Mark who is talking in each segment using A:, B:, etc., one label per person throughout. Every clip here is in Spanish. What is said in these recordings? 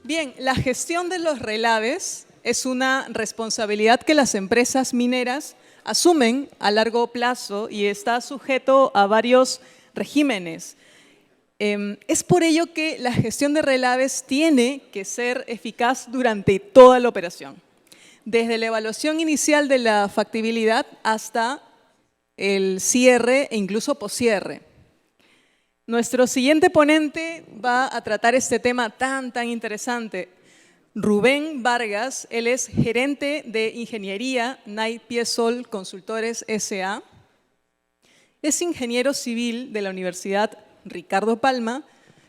A: Bien, la gestión de los relaves es una responsabilidad que las empresas mineras asumen a largo plazo y está sujeto a varios regímenes. Es por ello que la gestión de relaves tiene que ser eficaz durante toda la operación, desde la evaluación inicial de la factibilidad hasta el cierre e incluso poscierre. Nuestro siguiente ponente va a tratar este tema tan interesante. Rubén Vargas, él es gerente de ingeniería Knight Piesol Consultores S.A. Es ingeniero civil de la Universidad Ricardo Palma,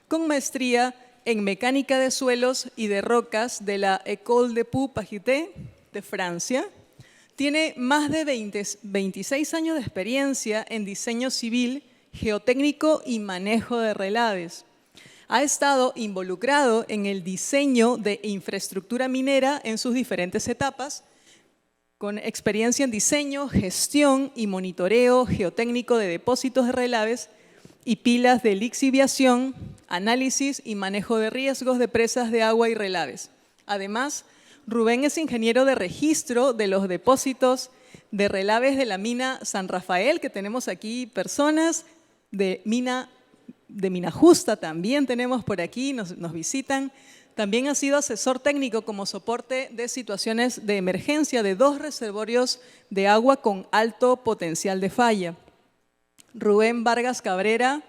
A: con maestría en mecánica de suelos y de rocas de la École des Beaux-Arts de Francia. Tiene más de 26 años de experiencia en diseño civil, geotécnico y manejo de relaves. Ha estado involucrado en el diseño de infraestructura minera en sus diferentes etapas, con experiencia en diseño, gestión y monitoreo geotécnico de depósitos de relaves y pilas de lixiviación, análisis y manejo de riesgos de presas de agua y relaves. Además, Rubén es ingeniero de registro de los depósitos de relaves de la mina San Rafael, que tenemos aquí personas, de Mina Justa también tenemos por aquí, nos visitan. También ha sido asesor técnico como soporte de situaciones de emergencia de 2 reservorios de agua con alto potencial de falla. Rubén Vargas Cabrera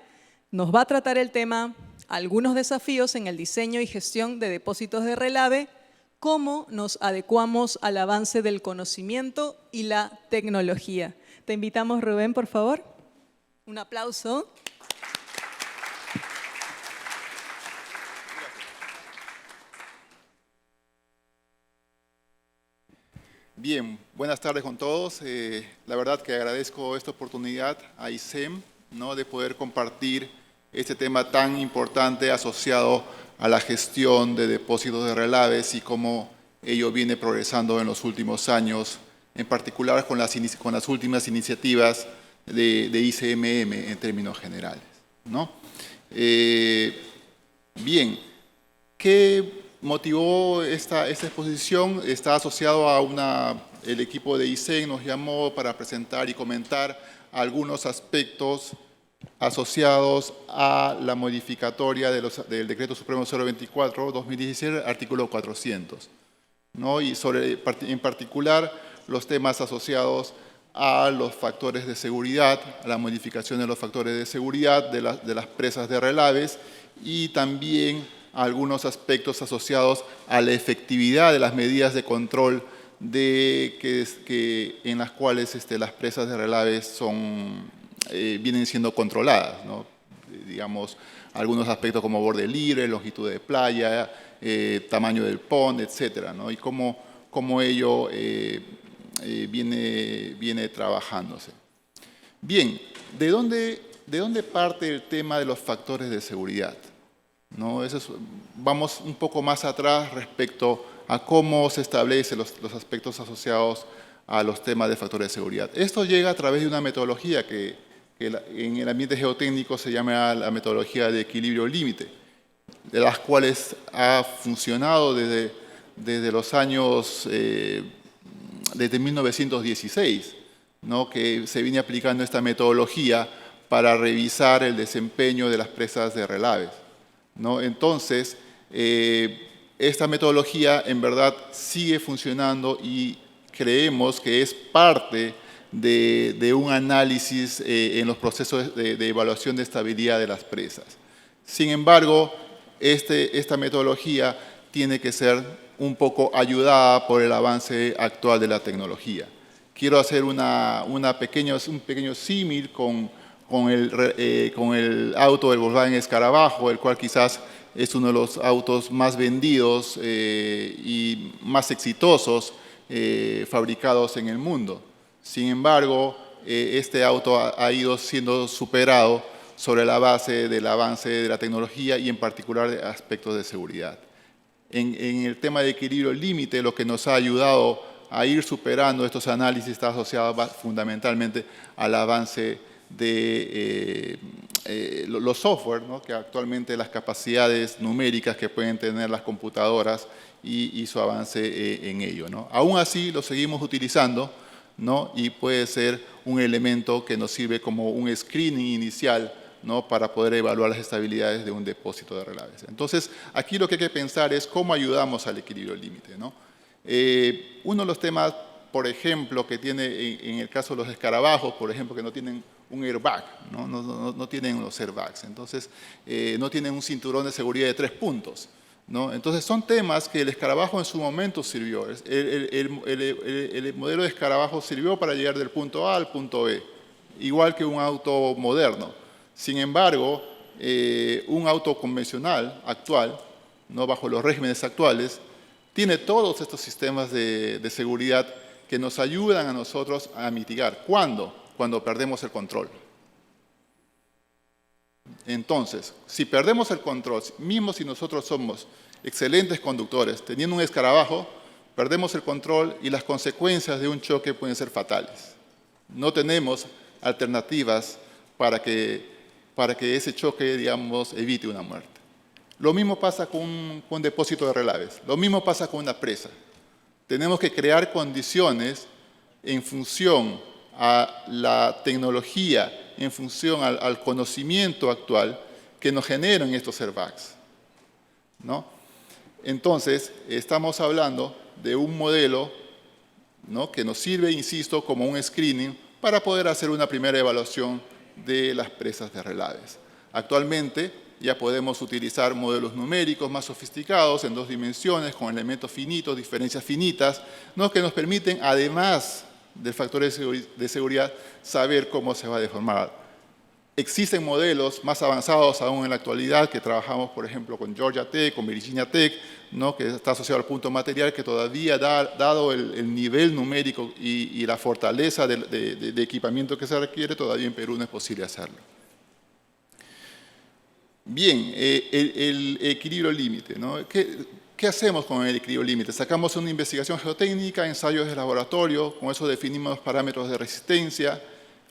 A: nos va a tratar el tema algunos desafíos en el diseño y gestión de depósitos de relave, cómo nos adecuamos al avance del conocimiento y la tecnología. Te invitamos, Rubén, por favor. Un aplauso.
B: Bien, buenas tardes con todos. La verdad que agradezco esta oportunidad a ICEM, ¿no?, de poder compartir este tema tan importante asociado a la gestión de depósitos de relaves y cómo ello viene progresando en los últimos años, en particular con las últimas iniciativas de ICMM en términos generales, ¿no? Bien, ¿qué motivó esta exposición? Está asociado a el equipo de ICEM nos llamó para presentar y comentar algunos aspectos asociados a la modificatoria del Decreto Supremo 024/2017, artículo 400, ¿no? Y en particular los temas asociados a los factores de seguridad, a la modificación de los factores de seguridad de las presas de relaves y también algunos aspectos asociados a la efectividad de las medidas de control en las cuales las presas de relaves vienen siendo controladas, ¿no? Digamos, algunos aspectos como borde libre, longitud de playa, tamaño del pond, etcétera, ¿no? Y cómo ello viene trabajándose. Bien, ¿de dónde parte el tema de los factores de seguridad? ¿No? Vamos un poco más atrás respecto a cómo se establecen los aspectos asociados a los temas de factores de seguridad. Esto llega a través de una metodología que en el ambiente geotécnico se llama la metodología de equilibrio límite, de las cuales ha funcionado desde los años, desde 1916, ¿no?, que se viene aplicando esta metodología para revisar el desempeño de las presas de relaves, ¿no? Entonces, esta metodología en verdad sigue funcionando y creemos que es parte de un análisis en los procesos de evaluación de estabilidad de las presas. Sin embargo, esta metodología tiene que ser un poco ayudada por el avance actual de la tecnología. Quiero hacer un pequeño símil con el auto del Volkswagen Escarabajo, el cual quizás es uno de los autos más vendidos y más exitosos fabricados en el mundo. Sin embargo, este auto ha ido siendo superado sobre la base del avance de la tecnología y en particular de aspectos de seguridad. En el tema de equilibrio límite, lo que nos ha ayudado a ir superando estos análisis está asociado fundamentalmente al avance los software, ¿no? Que actualmente las capacidades numéricas que pueden tener las computadoras y su avance en ello, ¿no? Aún así, lo seguimos utilizando, ¿no? Y puede ser un elemento que nos sirve como un screening inicial, ¿no? Para poder evaluar las estabilidades de un depósito de relaves. Entonces, aquí lo que hay que pensar es cómo ayudamos al equilibrio límite, ¿no? Uno de los temas, por ejemplo, que tiene en el caso de los escarabajos, por ejemplo, que no tienen un airbag, ¿no? No tienen los airbags, entonces no tienen un cinturón de seguridad de 3 puntos, ¿no? Entonces son temas que el escarabajo en su momento sirvió. El modelo de escarabajo sirvió para llegar del punto A al punto B, igual que un auto moderno. Sin embargo, un auto convencional actual, ¿no? Bajo los regímenes actuales, tiene todos estos sistemas de seguridad que nos ayudan a nosotros a mitigar. ¿Cuándo? Cuando perdemos el control. Entonces, si perdemos el control, mismo si nosotros somos excelentes conductores, teniendo un escarabajo, perdemos el control y las consecuencias de un choque pueden ser fatales. No tenemos alternativas para que ese choque, digamos, evite una muerte. Lo mismo pasa con un depósito de relaves, lo mismo pasa con una presa. Tenemos que crear condiciones en función a la tecnología, en función al conocimiento actual que nos generan estos airbags, ¿no? Entonces, estamos hablando de un modelo, ¿no? Que nos sirve, insisto, como un screening para poder hacer una primera evaluación de las presas de relaves. Actualmente ya podemos utilizar modelos numéricos más sofisticados en 2 dimensiones, con elementos finitos, diferencias finitas, ¿no? Que nos permiten, además de factores de seguridad, saber cómo se va a deformar. Existen modelos más avanzados aún en la actualidad que trabajamos, por ejemplo, con Georgia Tech, con Virginia Tech, ¿no? Que está asociado al punto material, que todavía, dado el nivel numérico y la fortaleza de equipamiento que se requiere, todavía en Perú no es posible hacerlo. Bien, el equilibrio límite, ¿no? ¿Qué hacemos con el equilibrio límite? Sacamos una investigación geotécnica, ensayos de laboratorio, con eso definimos parámetros de resistencia,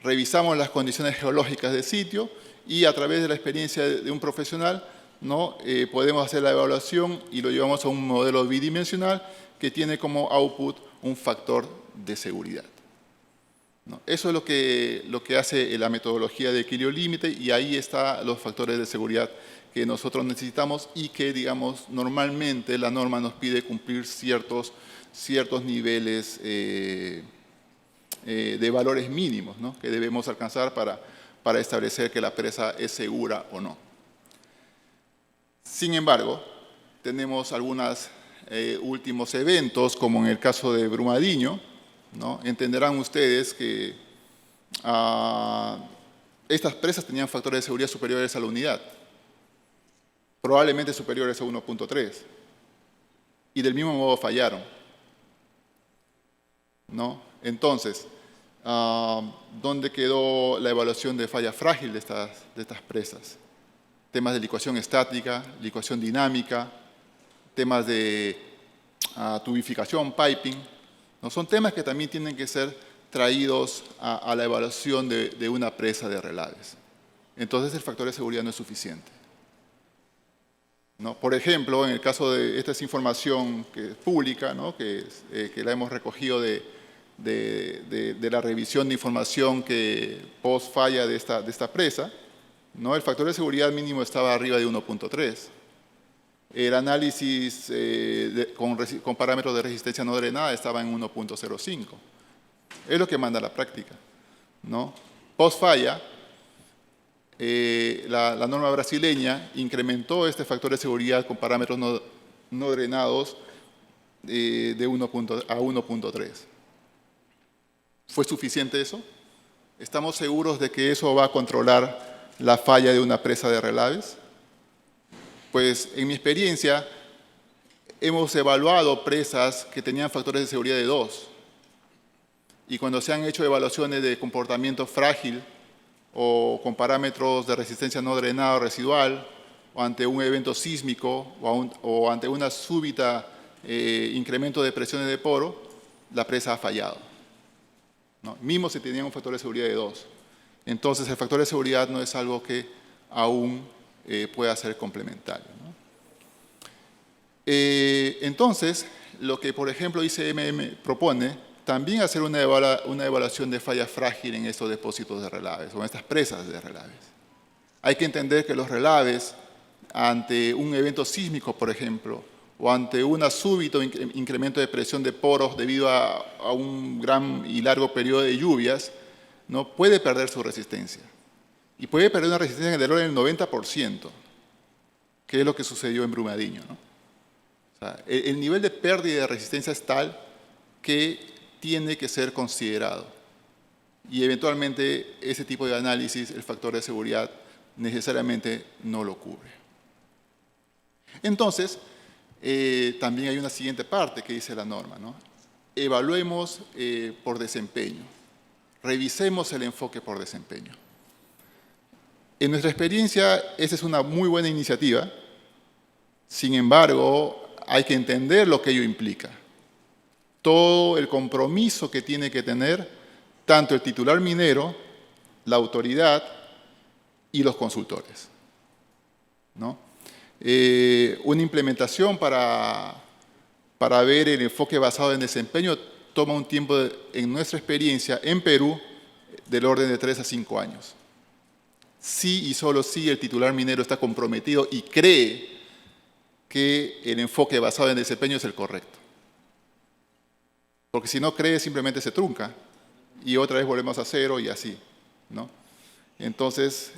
B: revisamos las condiciones geológicas del sitio y a través de la experiencia de un profesional, ¿no? Podemos hacer la evaluación y lo llevamos a un modelo bidimensional que tiene como output un factor de seguridad, ¿no? Eso es lo que hace la metodología de equilibrio límite y ahí están los factores de seguridad que nosotros necesitamos y que, digamos, normalmente la norma nos pide cumplir ciertos niveles de valores mínimos, ¿no? Que debemos alcanzar para establecer que la presa es segura o no. Sin embargo, tenemos algunos últimos eventos, como en el caso de Brumadinho, ¿no? Entenderán ustedes que estas presas tenían factores de seguridad superiores a la unidad, probablemente superiores a 1.3, y del mismo modo fallaron, ¿no? Entonces, ¿dónde quedó la evaluación de falla frágil de estas presas? Temas de licuación estática, licuación dinámica, temas de tubificación, piping, ¿no? Son temas que también tienen que ser traídos a la evaluación de una presa de relaves. Entonces el factor de seguridad no es suficiente, ¿no? Por ejemplo, en el caso de esta es información que es pública, ¿no? que la hemos recogido de la revisión de información que post falla de esta presa, ¿no? El factor de seguridad mínimo estaba arriba de 1.3. El análisis con parámetros de resistencia no drenada estaba en 1.05. Es lo que manda la práctica, ¿no? Post falla, la norma brasileña incrementó este factor de seguridad con parámetros no drenados de 1 a 1.3. ¿Fue suficiente eso? ¿Estamos seguros de que eso va a controlar la falla de una presa de relaves? Pues en mi experiencia hemos evaluado presas que tenían factores de seguridad de 2 y cuando se han hecho evaluaciones de comportamiento frágil o con parámetros de resistencia no drenada residual o ante un evento sísmico o ante una súbita incremento de presiones de poro, la presa ha fallado, ¿no? Mismo si tenía un factor de seguridad de 2. Entonces, el factor de seguridad no es algo que aún pueda ser complementario, ¿no? Entonces, lo que, por ejemplo, ICMM propone, también hacer una evaluación de falla frágil en estos depósitos de relaves o en estas presas de relaves. Hay que entender que los relaves, ante un evento sísmico, por ejemplo, o ante un súbito incremento de presión de poros debido a un gran y largo periodo de lluvias, ¿no?, puede perder su resistencia. Y puede perder una resistencia en el orden del 90%, que es lo que sucedió en Brumadinho, ¿no? O sea, el nivel de pérdida de resistencia es tal que tiene que ser considerado. Y eventualmente ese tipo de análisis, el factor de seguridad, necesariamente no lo cubre. Entonces, también hay una siguiente parte que dice la norma, ¿no? Evaluemos por desempeño. Revisemos el enfoque por desempeño. En nuestra experiencia, esa es una muy buena iniciativa. Sin embargo, hay que entender lo que ello implica. Todo el compromiso que tiene que tener tanto el titular minero, la autoridad y los consultores, ¿no? Una implementación para ver el enfoque basado en desempeño toma un tiempo, en nuestra experiencia, en Perú, del orden de 3 a 5 años. Sí y solo si el titular minero está comprometido y cree que el enfoque basado en desempeño es el correcto. Porque si no cree, simplemente se trunca y otra vez volvemos a cero y así, ¿no? Entonces,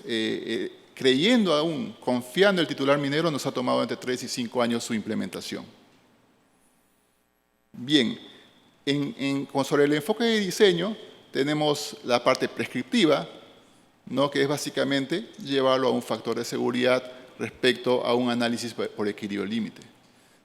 B: creyendo aún, confiando en el titular minero, nos ha tomado entre 3 y 5 años su implementación. Bien, sobre el enfoque de diseño, tenemos la parte prescriptiva, ¿no?, que es básicamente llevarlo a un factor de seguridad respecto a un análisis por equilibrio límite.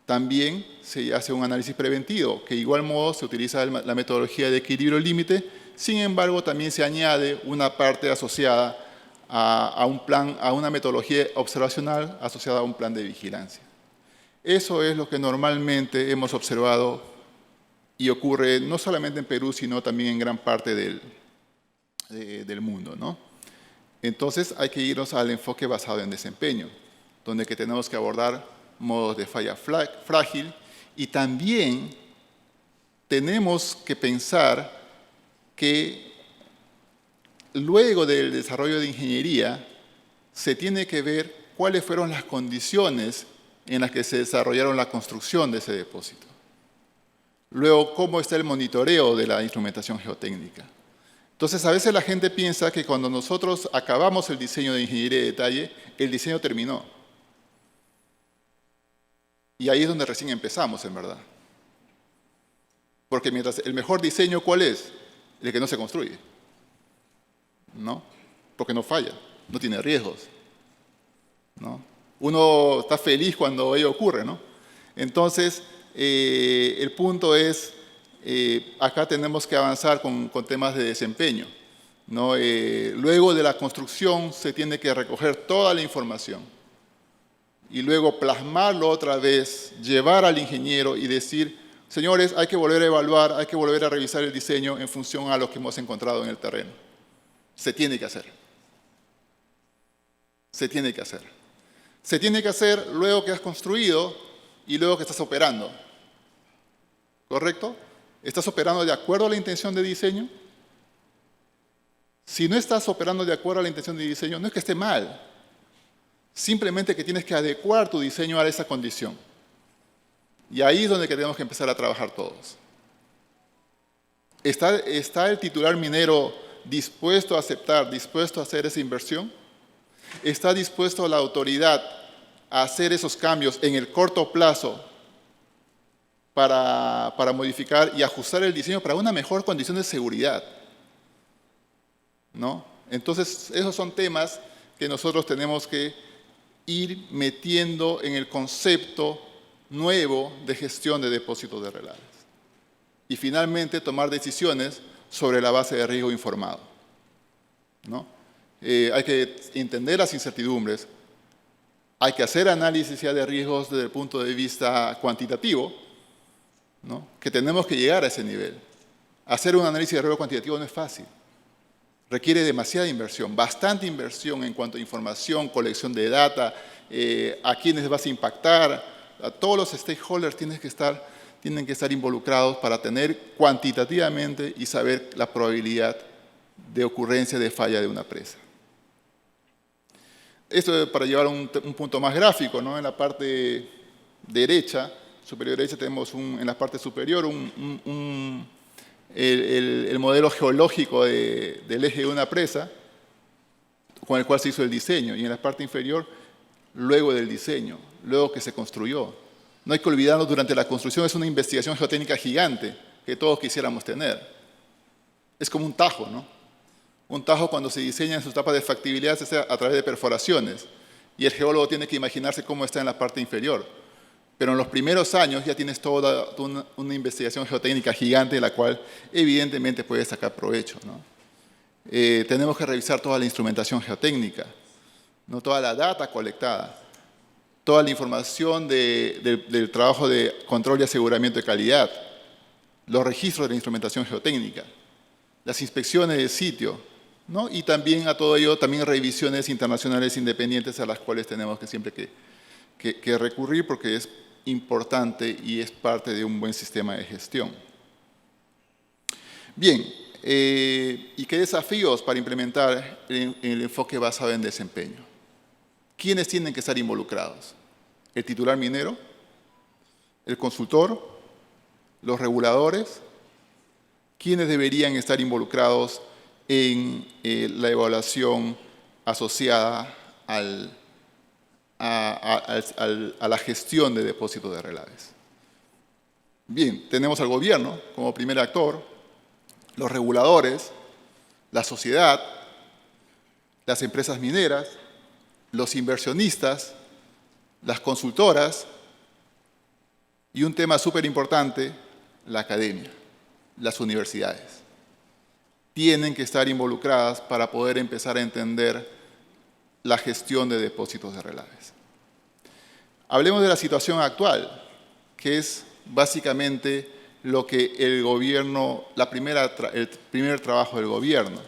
B: También se hace un análisis preventivo, que de igual modo se utiliza la metodología de equilibrio límite, sin embargo también se añade una parte asociada a un plan, a una metodología observacional asociada a un plan de vigilancia. Eso es lo que normalmente hemos observado y ocurre no solamente en Perú, sino también en gran parte del mundo, ¿no? Entonces hay que irnos al enfoque basado en desempeño, donde que tenemos que abordar modos de falla frágil y también tenemos que pensar que luego del desarrollo de ingeniería se tiene que ver cuáles fueron las condiciones en las que se desarrollaron la construcción de ese depósito. Luego, cómo está el monitoreo de la instrumentación geotécnica. Entonces, a veces la gente piensa que cuando nosotros acabamos el diseño de ingeniería de detalle, el diseño terminó. Y ahí es donde recién empezamos, en verdad. Porque mientras el mejor diseño, ¿cuál es? El que no se construye, ¿no? Porque no falla, no tiene riesgos, ¿no? Uno está feliz cuando ello ocurre, ¿no? Entonces, el punto es, acá tenemos que avanzar con temas de desempeño, ¿no? Luego de la construcción se tiene que recoger toda la información y luego plasmarlo otra vez, llevar al ingeniero y decir, señores, hay que volver a evaluar, hay que volver a revisar el diseño en función a lo que hemos encontrado en el terreno. Se tiene que hacer. Se tiene que hacer. Se tiene que hacer luego que has construido y luego que estás operando. ¿Correcto? ¿Estás operando de acuerdo a la intención de diseño? Si no estás operando de acuerdo a la intención de diseño, no es que esté mal. Simplemente que tienes que adecuar tu diseño a esa condición. Y ahí es donde tenemos que empezar a trabajar todos. ¿Está el titular minero dispuesto a aceptar, dispuesto a hacer esa inversión? ¿Está dispuesto la autoridad a hacer esos cambios en el corto plazo para modificar y ajustar el diseño para una mejor condición de seguridad? ¿No? Entonces, esos son temas que nosotros tenemos que ir metiendo en el concepto nuevo de gestión de depósitos de relaves. Y finalmente tomar decisiones sobre la base de riesgo informado, ¿no? Hay que entender las incertidumbres, hay que hacer análisis ya de riesgos desde el punto de vista cuantitativo, ¿no? Que tenemos que llegar a ese nivel. Hacer un análisis de riesgo cuantitativo no es fácil. Requiere demasiada inversión, bastante inversión en cuanto a información, colección de data, a quiénes vas a impactar, a todos los stakeholders tienen que estar involucrados para tener cuantitativamente y saber la probabilidad de ocurrencia de falla de una presa. Esto para llevar a un punto más gráfico, ¿no? En la parte derecha, superior derecha, tenemos en la parte superior el modelo geológico del eje de una presa con el cual se hizo el diseño, y en la parte inferior, luego del diseño, luego que se construyó. No hay que olvidarnos, durante la construcción es una investigación geotécnica gigante que todos quisiéramos tener. Es como un tajo, ¿no? Un tajo, cuando se diseña en su etapa de factibilidad, se hace a través de perforaciones, y el geólogo tiene que imaginarse cómo está en la parte inferior. Pero en los primeros años ya tienes toda una investigación geotécnica gigante de la cual evidentemente puedes sacar provecho, ¿no? Tenemos que revisar toda la instrumentación geotécnica, ¿no? Toda la data colectada, toda la información del trabajo de control y aseguramiento de calidad, los registros de la instrumentación geotécnica, las inspecciones de sitio, ¿no? Y también a todo ello, también revisiones internacionales independientes a las cuales tenemos que siempre que recurrir, porque es importante y es parte de un buen sistema de gestión. Bien, ¿y qué desafíos para implementar el enfoque basado en desempeño? ¿Quiénes tienen que estar involucrados? ¿El titular minero? ¿El consultor? ¿Los reguladores? ¿Quiénes deberían estar involucrados en la evaluación asociada a la gestión de depósitos de relaves? Bien, tenemos al gobierno como primer actor, los reguladores, la sociedad, las empresas mineras, los inversionistas, las consultoras y un tema súper importante, la academia, las universidades. Tienen que estar involucradas para poder empezar a entender la gestión de depósitos de relaves. Hablemos de la situación actual, que es básicamente lo que el gobierno, el primer trabajo del gobierno,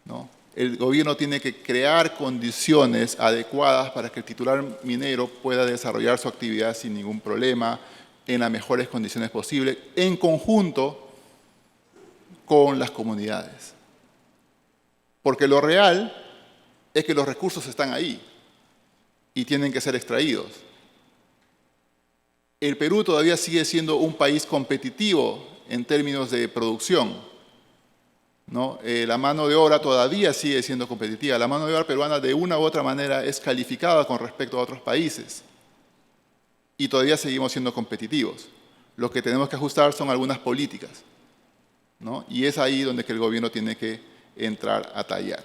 B: ¿no? El gobierno tiene que crear condiciones adecuadas para que el titular minero pueda desarrollar su actividad sin ningún problema, en las mejores condiciones posibles, en conjunto con las comunidades. Porque lo real es que los recursos están ahí y tienen que ser extraídos. El Perú todavía sigue siendo un país competitivo en términos de producción, ¿no? La mano de obra todavía sigue siendo competitiva. La mano de obra peruana de una u otra manera es calificada con respecto a otros países y todavía seguimos siendo competitivos. Lo que tenemos que ajustar son algunas políticas, ¿no? Y es ahí donde que el gobierno tiene que entrar a tallar,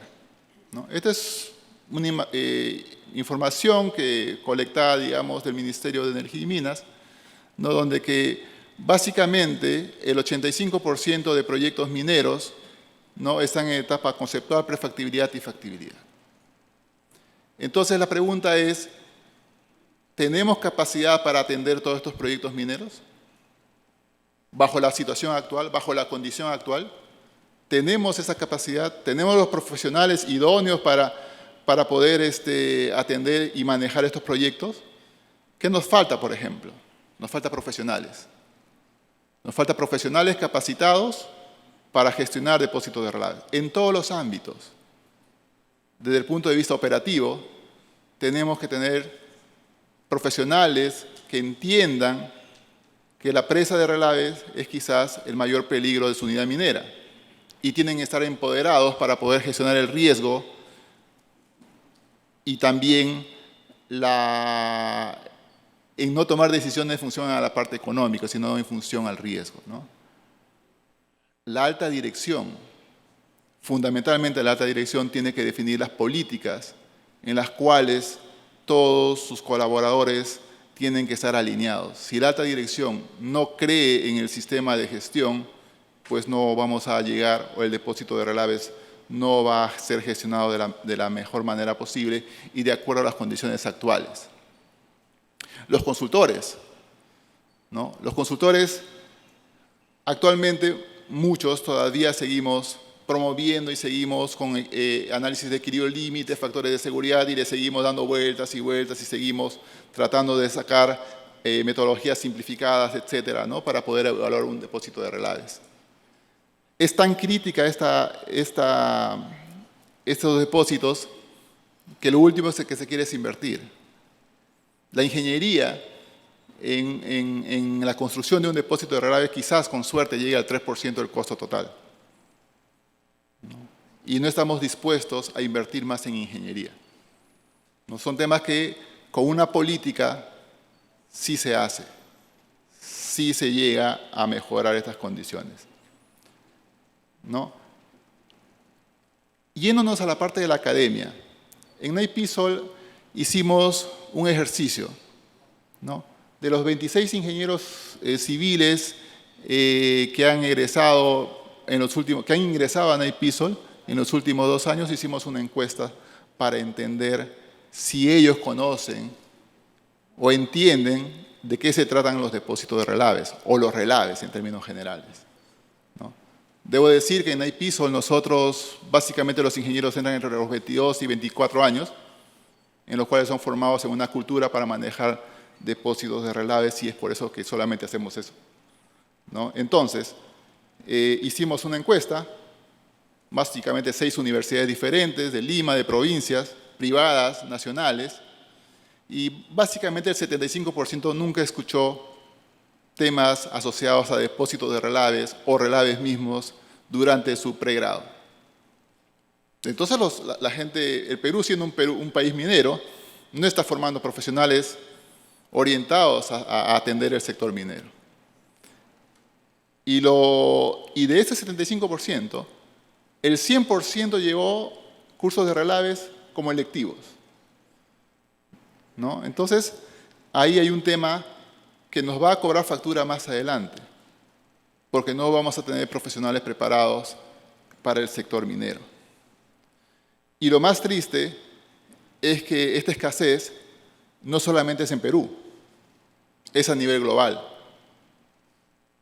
B: ¿no? Esta es una información colectada, digamos, del Ministerio de Energía y Minas, ¿no? Donde que básicamente el 85% de proyectos mineros, ¿no? Están en etapa conceptual, prefactibilidad y factibilidad. Entonces la pregunta es, ¿tenemos capacidad para atender todos estos proyectos mineros? Bajo la situación actual, bajo la condición actual, ¿tenemos esa capacidad? ¿Tenemos los profesionales idóneos para poder atender y manejar estos proyectos? ¿Qué nos falta, por ejemplo? Nos falta profesionales. Nos falta profesionales capacitados para gestionar depósitos de relaves, en todos los ámbitos. Desde el punto de vista operativo, tenemos que tener profesionales que entiendan que la presa de relaves es quizás el mayor peligro de su unidad minera y tienen que estar empoderados para poder gestionar el riesgo y también en no tomar decisiones en función a la parte económica, sino en función al riesgo, ¿no? La alta dirección, fundamentalmente la alta dirección, tiene que definir las políticas en las cuales todos sus colaboradores tienen que estar alineados. Si la alta dirección no cree en el sistema de gestión, pues no vamos a llegar, o el depósito de relaves no va a ser gestionado de la mejor manera posible y de acuerdo a las condiciones actuales. Los consultores, ¿no? Los consultores, actualmente muchos todavía seguimos promoviendo y seguimos con análisis de equilibrio límite, factores de seguridad, y le seguimos dando vueltas y vueltas y seguimos tratando de sacar metodologías simplificadas, etcétera, ¿no? Para poder evaluar un depósito de relaves. Es tan crítica estos depósitos que lo último que se quiere es invertir. La ingeniería en la construcción de un depósito de relaves quizás con suerte llegue al 3% del costo total. Y no estamos dispuestos a invertir más en ingeniería. ¿No? Son temas que con una política sí se hace, sí se llega a mejorar estas condiciones, ¿no? Yéndonos a la parte de la academia, en NIPISOL hicimos un ejercicio, ¿no? De los 26 ingenieros civiles que han ingresado a NIPISOL en los últimos 2 años, hicimos una encuesta para entender si ellos conocen o entienden de qué se tratan los depósitos de relaves, o los relaves en términos generales, ¿no? Debo decir que en NIPISOL nosotros, básicamente los ingenieros entran entre los 22 y 24 años, en los cuales son formados en una cultura para manejar depósitos de relaves, y es por eso que solamente hacemos eso, ¿no? Entonces, hicimos una encuesta, básicamente 6 universidades diferentes, de Lima, de provincias, privadas, nacionales, y básicamente el 75% nunca escuchó temas asociados a depósitos de relaves o relaves mismos durante su pregrado. Entonces la gente, el Perú siendo un país minero, no está formando profesionales orientados a atender el sector minero. Y de ese 75%, el 100% llevó cursos de relaves como electivos, ¿no? Entonces, ahí hay un tema que nos va a cobrar factura más adelante, porque no vamos a tener profesionales preparados para el sector minero. Y lo más triste es que esta escasez no solamente es en Perú, es a nivel global.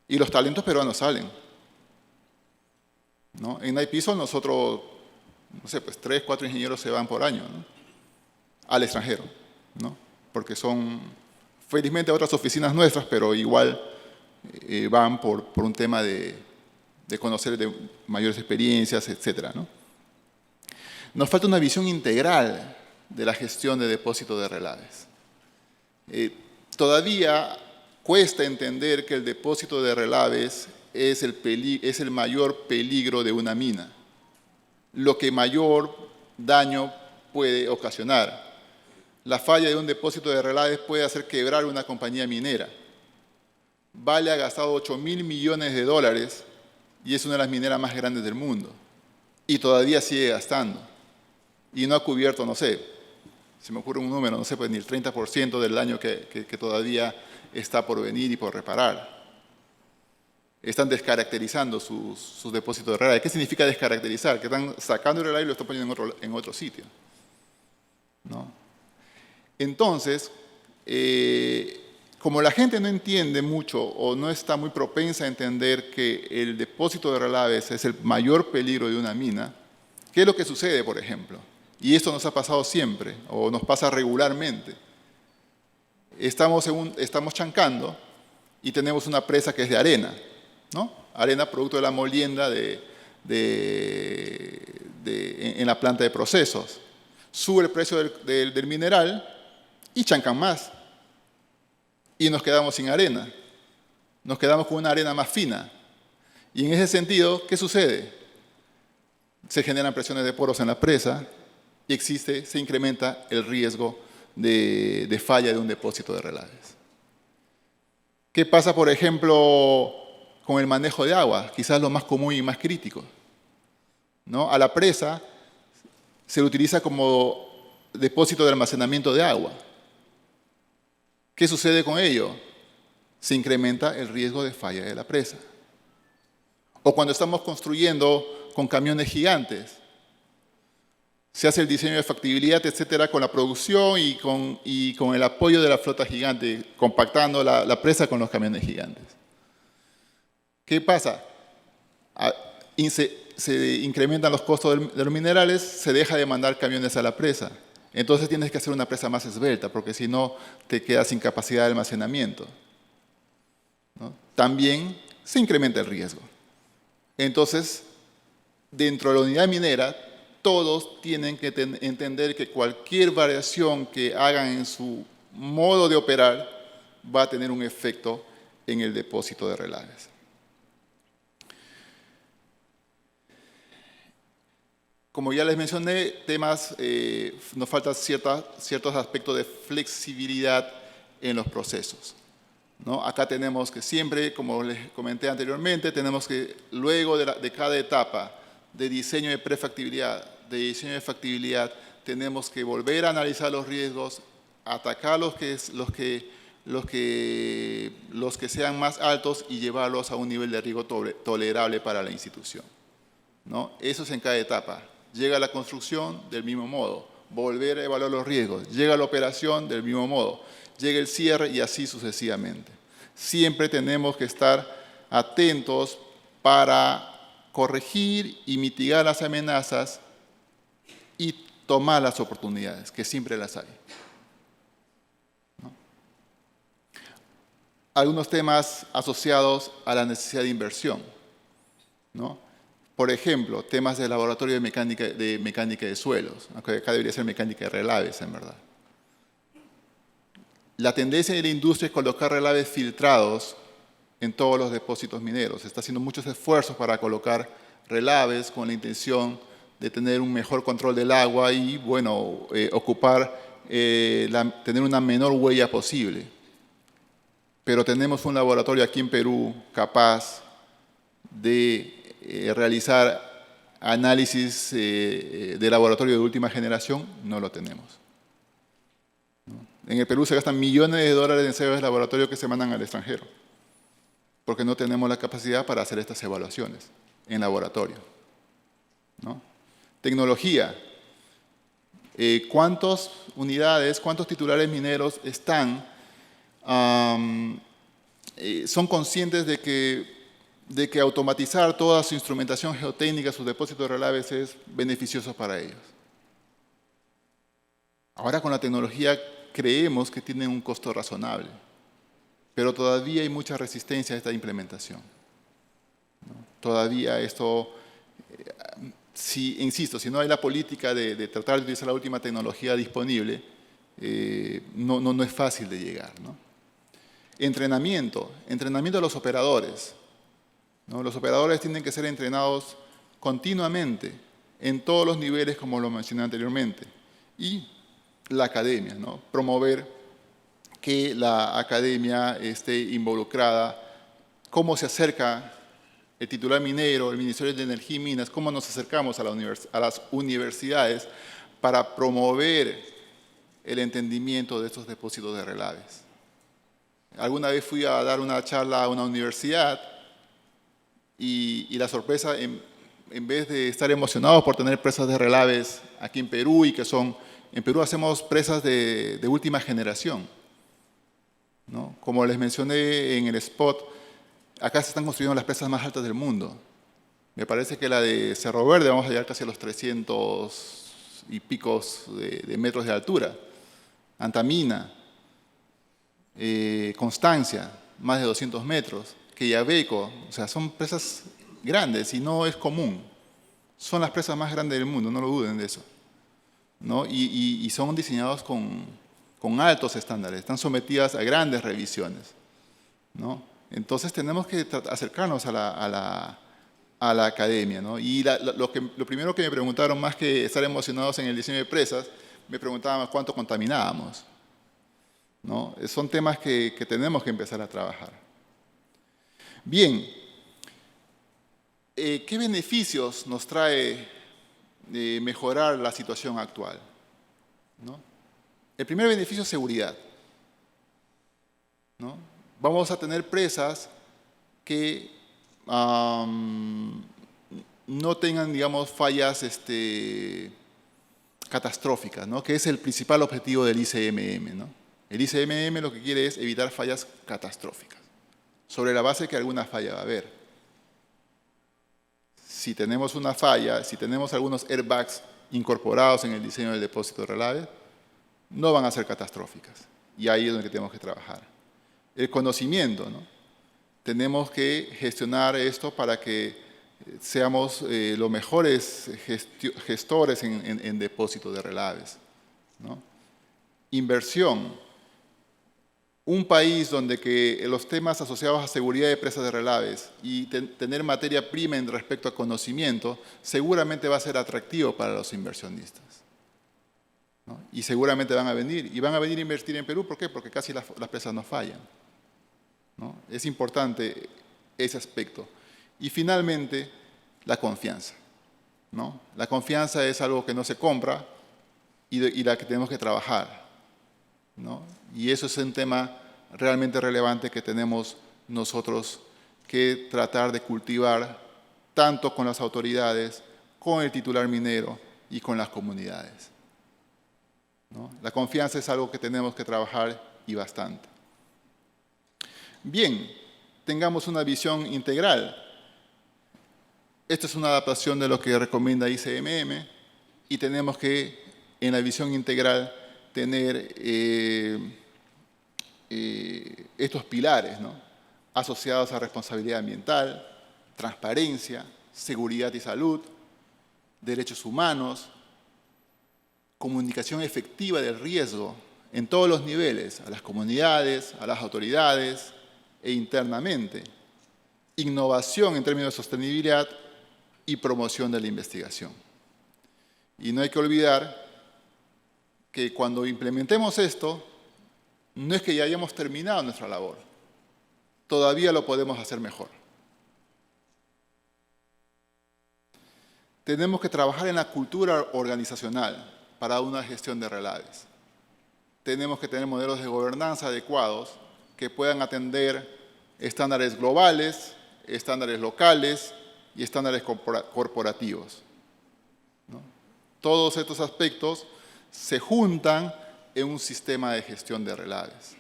B: Y los talentos peruanos salen, ¿no? En NIPISOL nosotros, no sé, pues 3, 4 ingenieros se van por año, ¿no? Al extranjero, ¿no? Porque son, felizmente, otras oficinas nuestras, pero igual van por un tema de conocer de mayores experiencias, etcétera, ¿no? Nos falta una visión integral de la gestión de depósitos de relaves. Todavía cuesta entender que el depósito de relaves es el mayor peligro de una mina, lo que mayor daño puede ocasionar. La falla de un depósito de relaves puede hacer quebrar una compañía minera. Vale ha gastado $8.000 millones y es una de las mineras más grandes del mundo. Y todavía sigue gastando. Y no ha cubierto, no sé, se me ocurre un número, no sé, pues ni el 30% del daño que todavía está por venir y por reparar. Están descaracterizando sus depósitos de relaves. ¿Qué significa descaracterizar? Que están sacando el relave y lo están poniendo en otro sitio, ¿no? Entonces, como la gente no entiende mucho o no está muy propensa a entender que el depósito de relaves es el mayor peligro de una mina, ¿qué es lo que sucede, por ejemplo? Y esto nos ha pasado siempre, o nos pasa regularmente. Estamos chancando y tenemos una presa que es de arena, ¿no? Arena producto de la molienda en la planta de procesos. Sube el precio del mineral y chancan más. Y nos quedamos sin arena. Nos quedamos con una arena más fina. Y en ese sentido, ¿qué sucede? Se generan presiones de poros en la presa y se incrementa el riesgo de falla de un depósito de relaves. ¿Qué pasa, por ejemplo, con el manejo de agua? Quizás lo más común y más crítico, ¿no? A la presa se le utiliza como depósito de almacenamiento de agua. ¿Qué sucede con ello? Se incrementa el riesgo de falla de la presa. O cuando estamos construyendo con camiones gigantes, se hace el diseño de factibilidad, etcétera, con la producción y con el apoyo de la flota gigante, compactando la presa con los camiones gigantes. ¿Qué pasa? se incrementan los costos de los minerales, se deja de mandar camiones a la presa. Entonces tienes que hacer una presa más esbelta, porque si no te quedas sin capacidad de almacenamiento, ¿no? También se incrementa el riesgo. Entonces, dentro de la unidad minera, todos tienen que entender que cualquier variación que hagan en su modo de operar va a tener un efecto en el depósito de relaves. Como ya les mencioné, nos faltan ciertos aspectos de flexibilidad en los procesos, ¿no? Acá tenemos que siempre, como les comenté anteriormente, tenemos que luego de cada etapa de diseño de prefactibilidad, de diseño de factibilidad, tenemos que volver a analizar los riesgos, atacar los que sean más altos y llevarlos a un nivel de riesgo tolerable para la institución, ¿no? Eso es en cada etapa. Llega la construcción del mismo modo, volver a evaluar los riesgos, llega la operación del mismo modo, llega el cierre y así sucesivamente. Siempre tenemos que estar atentos para corregir y mitigar las amenazas y tomar las oportunidades, que siempre las hay, ¿no? Algunos temas asociados a la necesidad de inversión, ¿no? Por ejemplo, temas de laboratorio de mecánica de suelos. Acá debería ser mecánica de relaves, en verdad. La tendencia de la industria es colocar relaves filtrados en todos los depósitos mineros. Se está haciendo muchos esfuerzos para colocar relaves con la intención de tener un mejor control del agua y, bueno, tener una menor huella posible. Pero tenemos un laboratorio aquí en Perú capaz de realizar análisis de laboratorio de última generación. No lo tenemos, ¿no? En el Perú se gastan millones de dólares en ensayos de laboratorio que se mandan al extranjero, porque no tenemos la capacidad para hacer estas evaluaciones en laboratorio, ¿no? Tecnología. ¿Cuántas unidades, cuántos titulares mineros son conscientes de que automatizar toda su instrumentación geotécnica, sus depósitos de relaves, es beneficioso para ellos? Ahora con la tecnología creemos que tienen un costo razonable, pero todavía hay mucha resistencia a esta implementación, ¿no? Todavía esto, insisto, si no hay la política de tratar de utilizar la última tecnología disponible, no es fácil de llegar, ¿no? Entrenamiento de los operadores, ¿no? Los operadores tienen que ser entrenados continuamente en todos los niveles, como lo mencioné anteriormente. Y la academia, ¿no? Promover que la academia esté involucrada, cómo se acerca el titular minero, el Ministerio de Energía y Minas, cómo nos acercamos a las universidades para promover el entendimiento de estos depósitos de relaves. Alguna vez fui a dar una charla a una universidad y la sorpresa, en vez de estar emocionados por tener presas de relaves aquí en Perú, en Perú hacemos presas de última generación, ¿no? Como les mencioné en el spot, acá se están construyendo las presas más altas del mundo. Me parece que la de Cerro Verde vamos a llegar casi a los 300 y picos de metros de altura. Antamina, Constancia, más de 200 metros. Quellaveco, o sea, son presas grandes y no es común. Son las presas más grandes del mundo, no lo duden de eso, ¿no? Y son diseñados con altos estándares, están sometidas a grandes revisiones, ¿no? Entonces tenemos que acercarnos a la academia, ¿no? Y lo primero que me preguntaron, más que estar emocionados en el diseño de presas, me preguntaban cuánto contaminábamos, ¿no? Son temas que tenemos que empezar a trabajar. Bien, ¿qué beneficios nos trae mejorar la situación actual, ¿no? El primer beneficio es seguridad, ¿no? Vamos a tener presas que no tengan, digamos, fallas catastróficas, ¿no? Que es el principal objetivo del ICMM, ¿no? El ICMM lo que quiere es evitar fallas catastróficas, sobre la base de que alguna falla va a haber. si tenemos una falla, si tenemos algunos airbags incorporados en el diseño del depósito de relaves, no van a ser catastróficas. Y ahí es donde tenemos que trabajar. El conocimiento, ¿no? Tenemos que gestionar esto para que seamos los mejores gestores en depósito de relaves, ¿no? Inversión. Un país donde que los temas asociados a seguridad de presas de relaves y tener materia prima en respecto a conocimiento seguramente va a ser atractivo para los inversionistas, ¿no? Y seguramente van a venir. Y van a venir a invertir en Perú, ¿por qué? Porque casi las presas no fallan, ¿no? Es importante ese aspecto. Y finalmente, la confianza, ¿no? La confianza es algo que no se compra y la que tenemos que trabajar, ¿no? Y eso es un tema realmente relevante que tenemos nosotros que tratar de cultivar tanto con las autoridades, con el titular minero y con las comunidades, ¿no? La confianza es algo que tenemos que trabajar y bastante. Bien, tengamos una visión integral. Esta es una adaptación de lo que recomienda ICMM y tenemos que, en la visión integral, tener estos pilares, ¿no? Asociados a responsabilidad ambiental, transparencia, seguridad y salud, derechos humanos, comunicación efectiva del riesgo en todos los niveles, a las comunidades, a las autoridades e internamente, innovación en términos de sostenibilidad y promoción de la investigación. Y no hay que olvidar que cuando implementemos esto, no es que ya hayamos terminado nuestra labor, todavía lo podemos hacer mejor. Tenemos que trabajar en la cultura organizacional para una gestión de relaves. Tenemos que tener modelos de gobernanza adecuados que puedan atender estándares globales, estándares locales y estándares corporativos, ¿no? Todos estos aspectos se juntan en un sistema de gestión de relaves.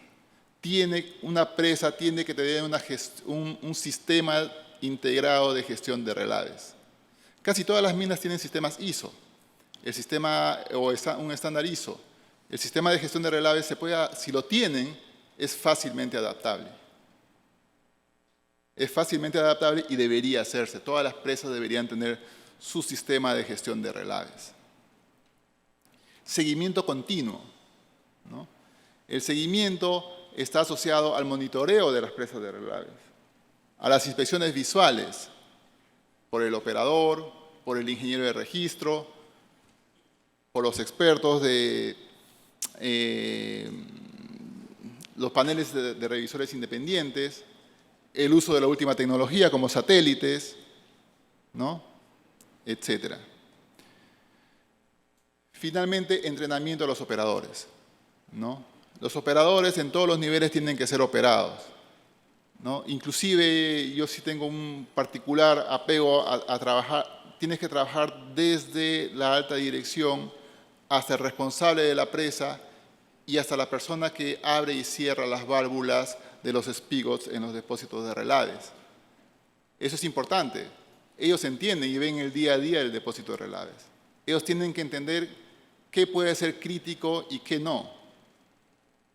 B: Una presa tiene que tener un sistema integrado de gestión de relaves. Casi todas las minas tienen sistemas ISO, un estándar ISO. El sistema de gestión de relaves, si lo tienen, es fácilmente adaptable. Es fácilmente adaptable y debería hacerse. Todas las presas deberían tener su sistema de gestión de relaves. Seguimiento continuo, ¿no? El seguimiento está asociado al monitoreo de las presas de relaves, a las inspecciones visuales por el operador, por el ingeniero de registro, por los expertos de los paneles de revisores independientes, el uso de la última tecnología como satélites, ¿no? Etcétera. Finalmente, entrenamiento de los operadores, ¿no? Los operadores en todos los niveles tienen que ser operados, ¿no? Inclusive, yo sí tengo un particular apego a trabajar, tienes que trabajar desde la alta dirección hasta el responsable de la presa y hasta la persona que abre y cierra las válvulas de los spigots en los depósitos de relaves. Eso es importante. Ellos entienden y ven el día a día el depósito de relaves. Ellos tienen que entender qué puede ser crítico y qué no.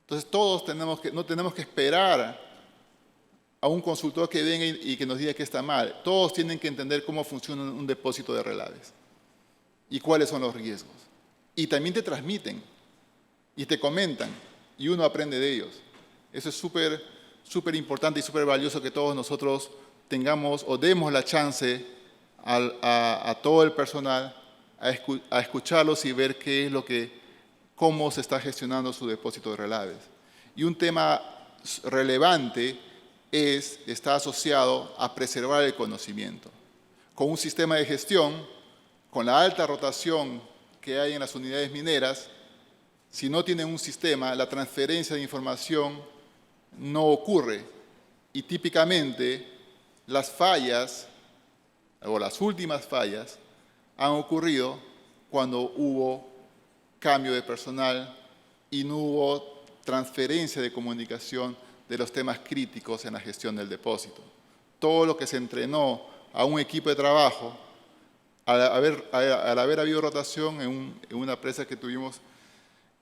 B: Entonces todos no tenemos que esperar a un consultor que venga y que nos diga que está mal. Todos tienen que entender cómo funciona un depósito de relaves y cuáles son los riesgos. Y también te transmiten y te comentan y uno aprende de ellos. Eso es súper importante y súper valioso que todos nosotros tengamos o demos la chance a todo el personal a escucharlos y ver cómo se está gestionando su depósito de relaves. Y un tema relevante está asociado a preservar el conocimiento. Con un sistema de gestión, con la alta rotación que hay en las unidades mineras, si no tienen un sistema, la transferencia de información no ocurre. Y típicamente las fallas, o las últimas fallas, han ocurrido cuando hubo cambio de personal y no hubo transferencia de comunicación de los temas críticos en la gestión del depósito. Todo lo que se entrenó a un equipo de trabajo al haber habido rotación en una empresa que tuvimos,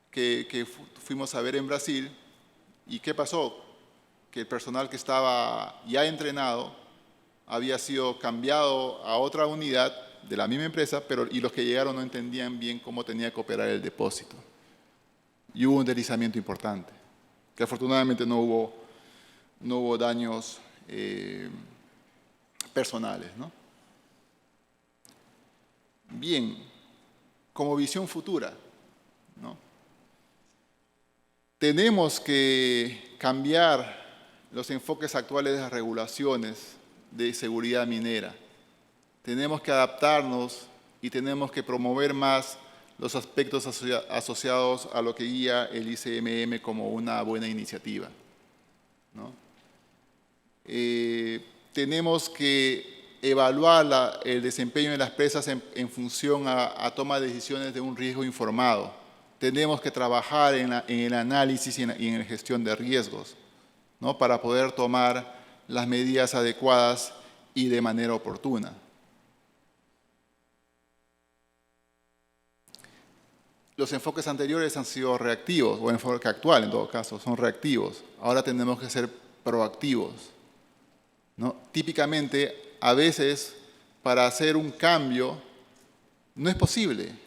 B: que fuimos a ver en Brasil, ¿y qué pasó? Que el personal que estaba ya entrenado había sido cambiado a otra unidad de la misma empresa, y los que llegaron no entendían bien cómo tenía que operar el depósito. Y hubo un deslizamiento importante, que afortunadamente no hubo daños personales, ¿no? Bien, como visión futura, ¿no? Tenemos que cambiar los enfoques actuales de las regulaciones de seguridad minera. Tenemos que adaptarnos y tenemos que promover más los aspectos asociados a lo que guía el ICMM como una buena iniciativa, ¿no? Tenemos que evaluar el desempeño de las empresas en función a toma de decisiones de un riesgo informado. Tenemos que trabajar en el análisis y en la gestión de riesgos, ¿no? Para poder tomar las medidas adecuadas y de manera oportuna. Los enfoques anteriores han sido reactivos, o el enfoque actual en todo caso, son reactivos. Ahora tenemos que ser proactivos, ¿no? Típicamente, a veces, para hacer un cambio, no es posible.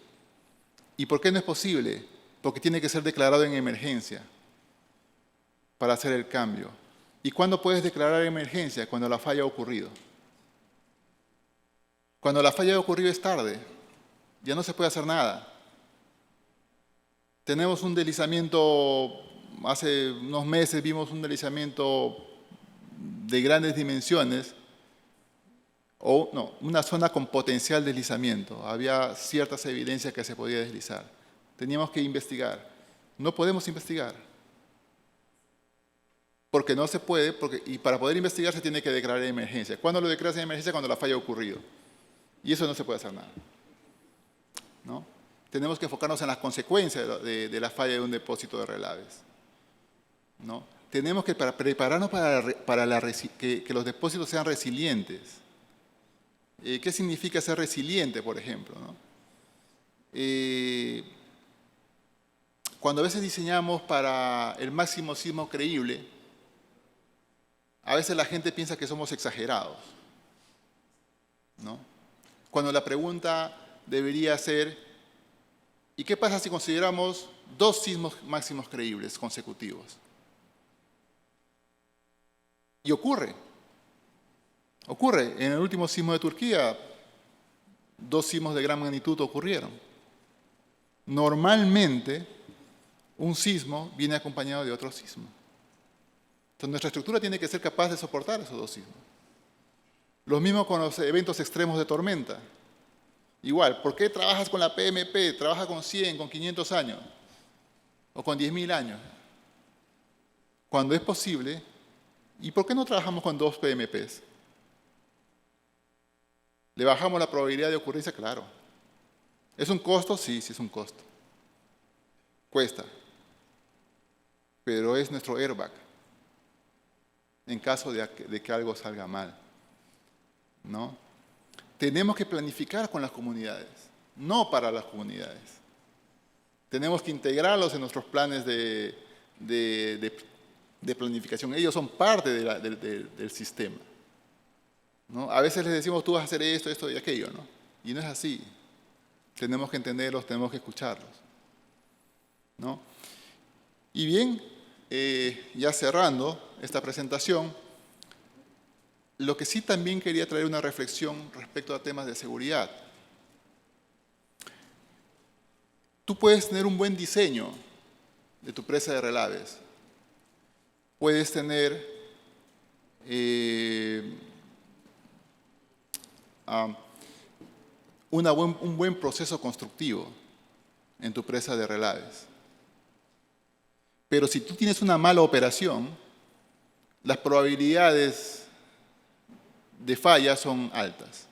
B: ¿Y por qué no es posible? Porque tiene que ser declarado en emergencia para hacer el cambio. ¿Y cuándo puedes declarar emergencia? Cuando la falla ha ocurrido. Cuando la falla ha ocurrido es tarde, ya no se puede hacer nada. Tenemos un deslizamiento, hace unos meses vimos un deslizamiento de grandes dimensiones, una zona con potencial deslizamiento. Había ciertas evidencias que se podía deslizar. Teníamos que investigar. No podemos investigar. Porque no se puede, y para poder investigar se tiene que declarar en emergencia. ¿Cuándo lo declaras en emergencia? Cuando la falla ha ocurrido. Y eso no se puede hacer nada, ¿no? Tenemos que enfocarnos en las consecuencias de la falla de un depósito de relaves, ¿no? Tenemos que prepararnos para que los depósitos sean resilientes. ¿Qué significa ser resiliente, por ejemplo, ¿no? Cuando a veces diseñamos para el máximo sismo creíble, a veces la gente piensa que somos exagerados, ¿no? Cuando la pregunta debería ser, ¿y qué pasa si consideramos 2 sismos máximos creíbles consecutivos? Y ocurre. En el último sismo de Turquía, 2 sismos de gran magnitud ocurrieron. Normalmente, un sismo viene acompañado de otro sismo. Entonces, nuestra estructura tiene que ser capaz de soportar esos 2 sismos. Lo mismo con los eventos extremos de tormenta. Igual, ¿por qué trabajas con la PMP? Trabaja con 100, con 500 años o con 10.000 años. Cuando es posible, ¿y por qué no trabajamos con 2 PMPs? ¿Le bajamos la probabilidad de ocurrencia? Claro. ¿Es un costo? Sí, sí es un costo. Cuesta. Pero es nuestro airbag en caso de que algo salga mal, ¿no? Tenemos que planificar con las comunidades, no para las comunidades. Tenemos que integrarlos en nuestros planes de planificación. Ellos son parte del sistema, ¿no? A veces les decimos, tú vas a hacer esto, esto y aquello, ¿no? Y no es así. Tenemos que entenderlos, tenemos que escucharlos, ¿no? Y bien, ya cerrando esta presentación, lo que sí también quería traer una reflexión respecto a temas de seguridad. Tú puedes tener un buen diseño de tu presa de relaves. Puedes tener un buen proceso constructivo en tu presa de relaves. Pero si tú tienes una mala operación, las probabilidades de falla son altas.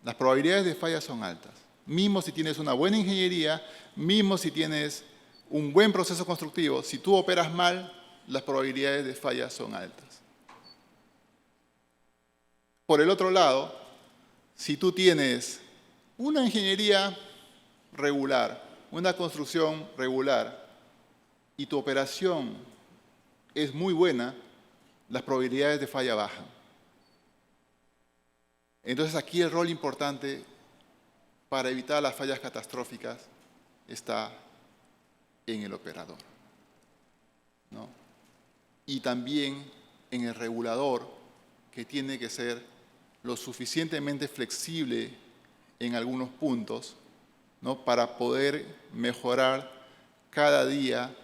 B: Las probabilidades de falla son altas. Mismo si tienes una buena ingeniería, mismo si tienes un buen proceso constructivo, si tú operas mal, las probabilidades de falla son altas. Por el otro lado, si tú tienes una ingeniería regular, una construcción regular y tu operación es muy buena, las probabilidades de falla bajan. Entonces aquí el rol importante para evitar las fallas catastróficas está en el operador, ¿no? Y también en el regulador, que tiene que ser lo suficientemente flexible en algunos puntos, ¿no? Para poder mejorar cada día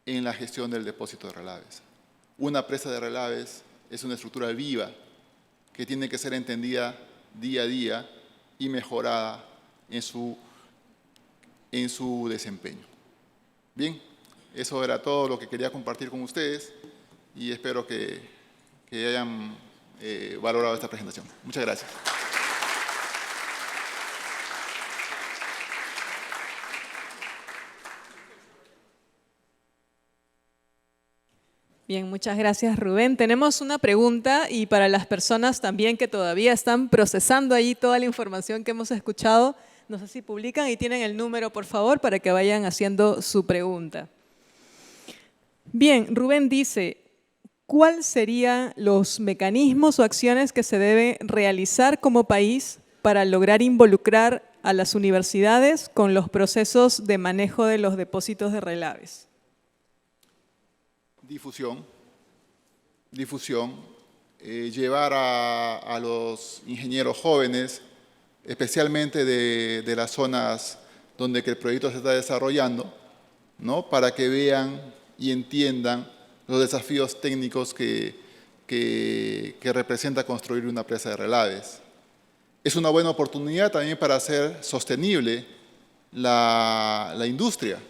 B: en la gestión del depósito de relaves. Una presa de relaves es una estructura viva que tiene que ser entendida día a día y mejorada en su desempeño. Bien, eso era todo lo que quería compartir con ustedes y espero que hayan valorado esta presentación. Muchas gracias.
A: Bien, muchas gracias, Rubén. Tenemos una pregunta y para las personas también que todavía están procesando ahí toda la información que hemos escuchado, no sé si publican y tienen el número, por favor, para que vayan haciendo su pregunta. Bien, Rubén dice, ¿cuáles serían los mecanismos o acciones que se deben realizar como país para lograr involucrar a las universidades con los procesos de manejo de los depósitos de relaves?
B: Difusión, llevar a los ingenieros jóvenes, especialmente de las zonas donde el proyecto se está desarrollando, ¿no? Para que vean y entiendan los desafíos técnicos que representa construir una presa de relaves. Es una buena oportunidad también para hacer sostenible la industria,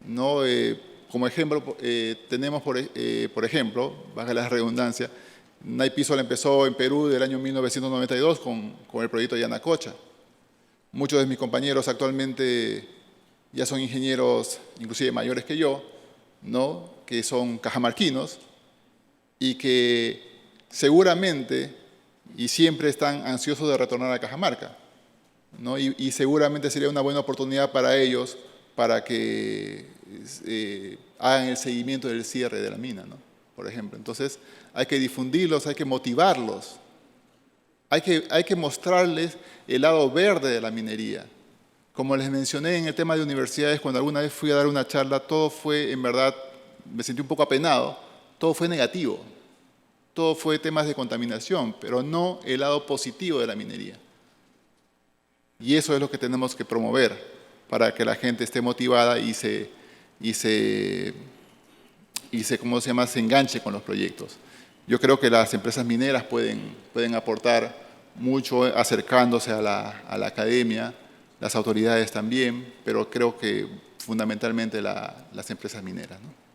B: ¿no? Como ejemplo, tenemos, por ejemplo, baja la redundancia, Naipisol empezó en Perú del año 1992 con el proyecto Yanacocha. Muchos de mis compañeros actualmente ya son ingenieros, inclusive mayores que yo, ¿no? Que son cajamarquinos y que seguramente y siempre están ansiosos de retornar a Cajamarca, ¿no? Y seguramente sería una buena oportunidad para ellos para que hagan el seguimiento del cierre de la mina, ¿no? Por ejemplo. Entonces, hay que difundirlos, hay que motivarlos, hay que mostrarles el lado verde de la minería. Como les mencioné en el tema de universidades, cuando alguna vez fui a dar una charla, todo fue, en verdad, me sentí un poco apenado, todo fue negativo. Todo fue temas de contaminación, pero no el lado positivo de la minería. Y eso es lo que tenemos que promover para que la gente esté motivada y se ¿cómo se llama?, se enganche con los proyectos. Yo creo que las empresas mineras pueden aportar mucho acercándose a la academia, las autoridades también, pero creo que fundamentalmente las empresas mineras, ¿no?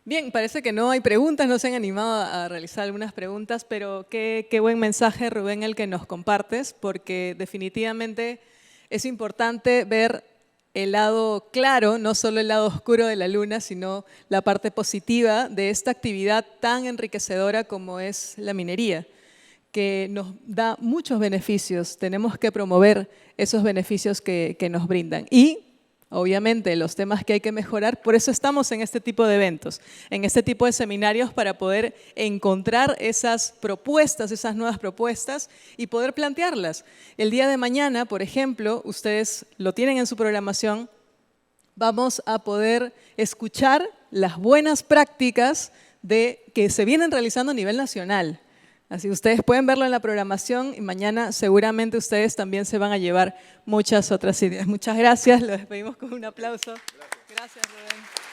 A: Bien, parece que no hay preguntas, no se han animado a realizar algunas preguntas, pero qué buen mensaje, Rubén, el que nos compartes, porque definitivamente es importante ver el lado claro, no solo el lado oscuro de la luna, sino la parte positiva de esta actividad tan enriquecedora como es la minería, que nos da muchos beneficios. Tenemos que promover esos beneficios que nos brindan. Y obviamente los temas que hay que mejorar, por eso estamos en este tipo de eventos, en este tipo de seminarios para poder encontrar esas propuestas, esas nuevas propuestas y poder plantearlas. El día de mañana, por ejemplo, ustedes lo tienen en su programación, vamos a poder escuchar las buenas prácticas que se vienen realizando a nivel nacional. Así que ustedes pueden verlo en la programación y mañana seguramente ustedes también se van a llevar muchas otras ideas. Muchas gracias, los despedimos con un aplauso. Gracias, Rubén.